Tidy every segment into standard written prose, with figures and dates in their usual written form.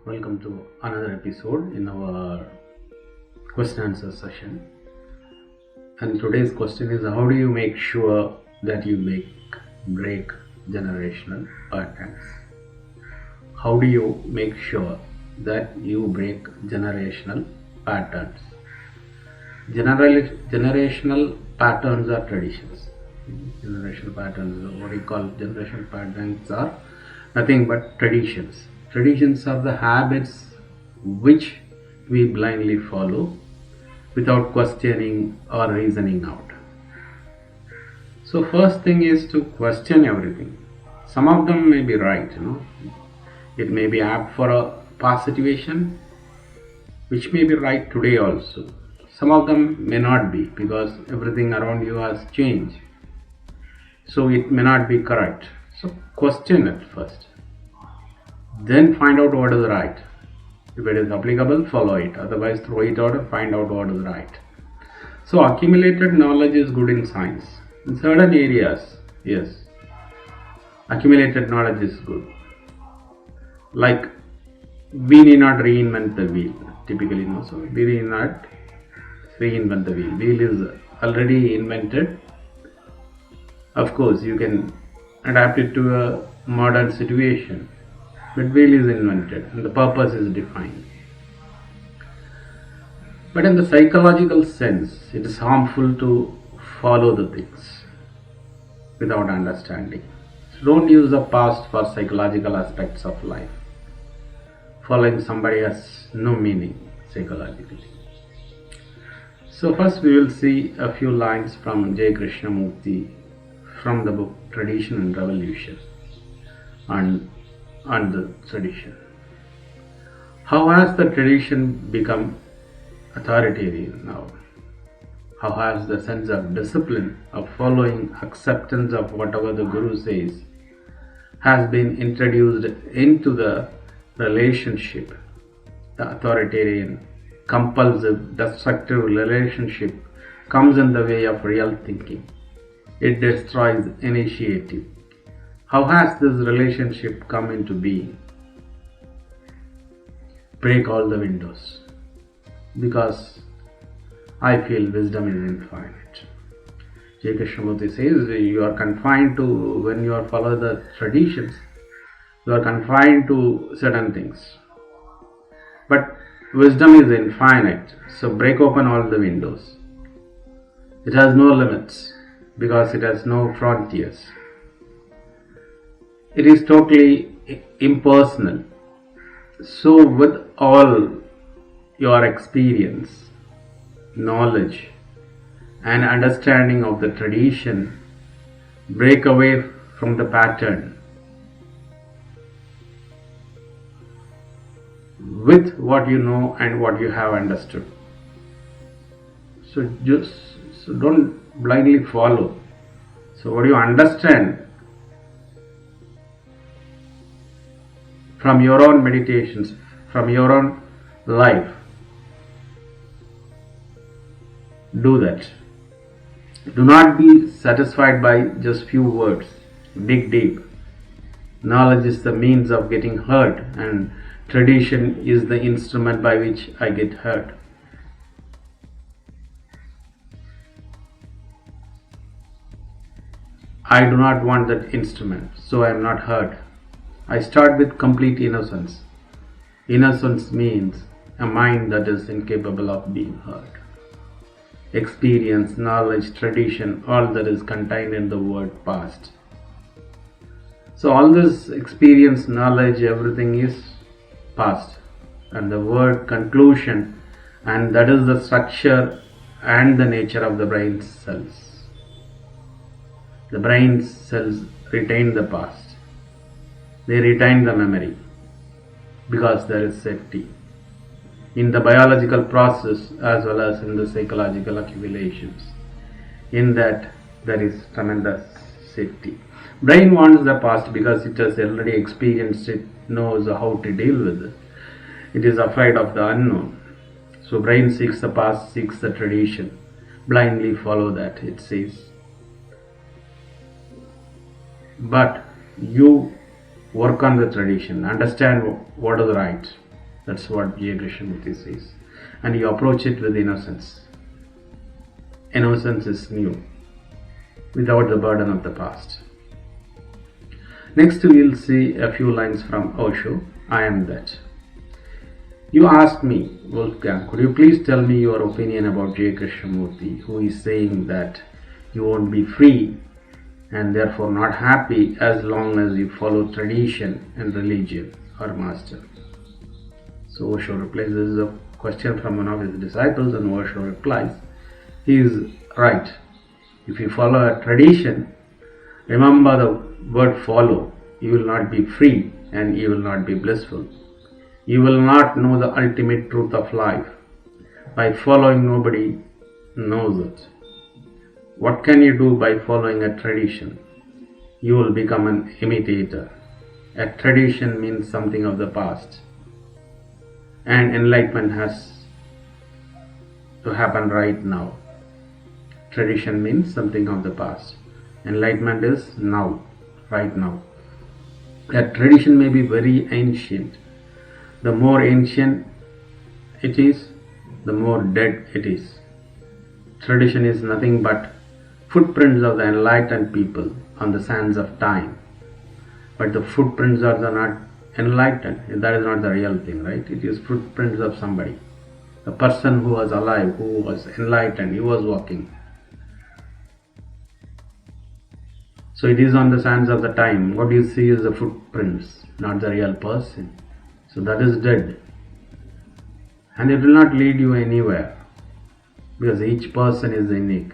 Welcome to another episode in our question answer session. And today's question is, how do you make sure that you break generational patterns? How do you make sure that you break generational patterns? Generational patterns are traditions. Generational patterns, what we call generational patterns, are nothing but traditions. Traditions are the habits which we blindly follow without questioning or reasoning out. So first thing is to question everything. Some of them may be right, It may be apt for a past situation, which may be right today also. Some of them may not be, because everything around you has changed. So it may not be correct. So question it first. Then find out what is right. If it is applicable, follow it. Otherwise, throw it out and find out what is right. So accumulated knowledge is good in science. In certain areas, yes, accumulated knowledge is good. Like, we need not reinvent the wheel. Typically, so we need not reinvent the wheel. Wheel is already invented. Of course, you can adapt it to a modern situation. But wheel is invented and the purpose is defined. But in the psychological sense, it is harmful to follow the things without understanding. So don't use the past for psychological aspects of life. Following somebody has no meaning psychologically. So first we will see a few lines from J.Krishnamurti from the book Tradition and Revolution and the tradition. How has the tradition become authoritarian now? How has the sense of discipline, of following, acceptance of whatever the Guru says, has been introduced into the relationship? The authoritarian, compulsive, destructive relationship comes in the way of real thinking. It destroys initiative. How has this relationship come into being? Break all the windows. Because I feel wisdom is infinite. J. Krishnamurti says you are confined to, when you are follow the traditions, you are confined to certain things. But wisdom is infinite, so break open all the windows. It has no limits because it has no frontiers. It is totally impersonal. So with all your experience, knowledge and understanding of the tradition, break away from the pattern with what you know and what you have understood. So don't blindly follow. So what you understand from your own meditations, from your own life, do that. Do not be satisfied by just few words. Dig deep. Knowledge is the means of getting heard, and tradition is the instrument by which I get heard. I do not want that instrument, so I am not heard. I start with complete innocence. Innocence means a mind that is incapable of being heard. Experience, knowledge, tradition, all that is contained in the word past. So all this experience, knowledge, everything is past. And the word conclusion, and that is the structure and the nature of the brain cells. The brain cells retain the past. They retain the memory because there is safety in the biological process as well as in the psychological accumulations. In that there is tremendous safety. Brain wants the past because it has already experienced it, knows how to deal with it. It is afraid of the unknown. So brain seeks the past, seeks the tradition. Blindly follow that, it says. But you work on the tradition, understand what is right, That's what J. Krishnamurti says. And you approach it with innocence. Innocence is new, without the burden of the past. Next we will see a few lines from Osho, I am that. You asked me, Wolfgang, could you please tell me your opinion about J. Krishnamurti, who is saying that you won't be free and therefore not happy as long as you follow tradition and religion or master. So Osho replies, this is a question from one of his disciples, and Osho replies, he is right. If you follow a tradition, remember the word follow, you will not be free and you will not be blissful. You will not know the ultimate truth of life. By following, nobody knows it. What can you do by following a tradition? You will become an imitator. A tradition means something of the past. And enlightenment has to happen right now. Tradition means something of the past. Enlightenment is now, right now. A tradition may be very ancient. The more ancient it is, the more dead it is. Tradition is nothing but footprints of the enlightened people on the sands of time. But the footprints are not enlightened. That is not the real thing, right? It is footprints of somebody. A person who was alive, who was enlightened, he was walking. So it is on the sands of the time. What you see is the footprints, not the real person. So that is dead. And it will not lead you anywhere, because each person is unique.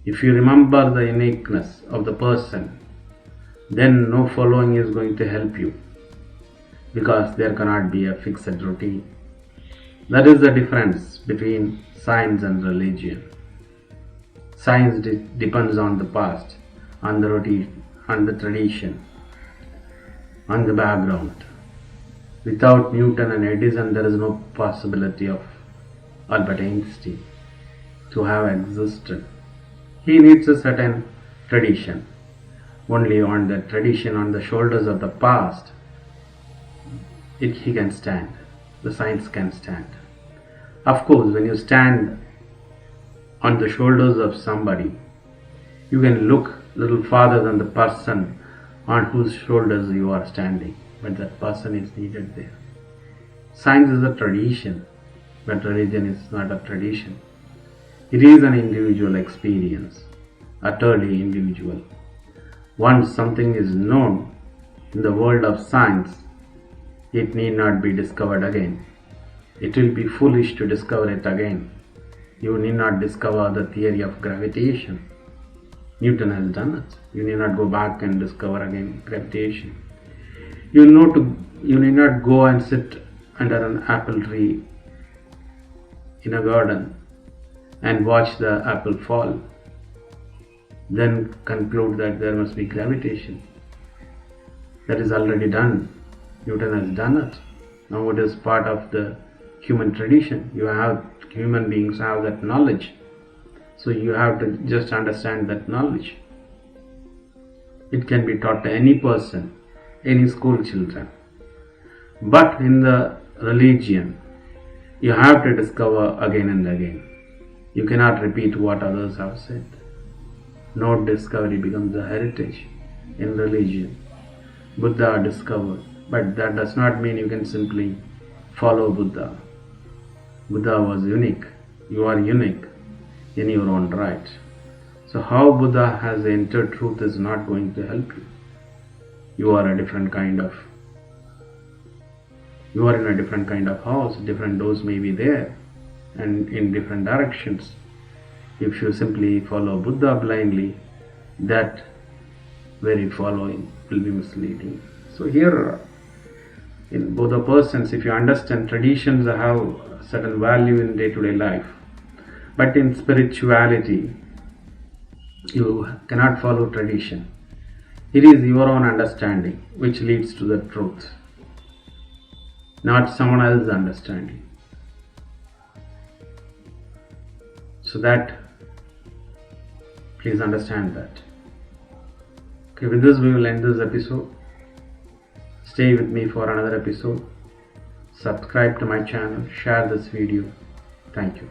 If you remember the uniqueness of the person, then no following is going to help you, because there cannot be a fixed routine. That is the difference between science and religion. Science depends on the past, on the routine, on the tradition, on the background. Without Newton and Edison, there is no possibility of Albert Einstein to have existed. He needs a certain tradition. Only on the tradition, on the shoulders of the past, he can stand. The science can stand. Of course, when you stand on the shoulders of somebody, you can look a little farther than the person on whose shoulders you are standing. But that person is needed there. Science is a tradition, but religion is not a tradition. It is an individual experience, utterly individual. Once something is known in the world of science, it need not be discovered again. It will be foolish to discover it again. You need not discover the theory of gravitation. Newton has done it. You need not go back and discover again gravitation. You need not go and sit under an apple tree in a garden and watch the apple fall. Then conclude that there must be gravitation. That is already done. Newton has done it. Now it is part of the human tradition. Human beings have that knowledge. So you have to just understand that knowledge. It can be taught to any person, any school children. But in the religion, you have to discover again and again. You cannot repeat what others have said. No discovery becomes a heritage in religion. Buddha discovered, but that does not mean you can simply follow Buddha. Buddha was unique. You are unique in your own right. So how Buddha has entered truth is not going to help you. You are in a different kind of house. Different doors may be there and in different directions. If you simply follow Buddha blindly, that very following will be misleading. So here, in both the persons, if you understand, traditions have certain value in day-to-day life. But in spirituality, you cannot follow tradition. It is your own understanding which leads to the truth, not someone else's understanding. So that, please understand that. Okay, with this we will end this episode. Stay with me for another episode. subscribe to my channel, share this video. Thank you.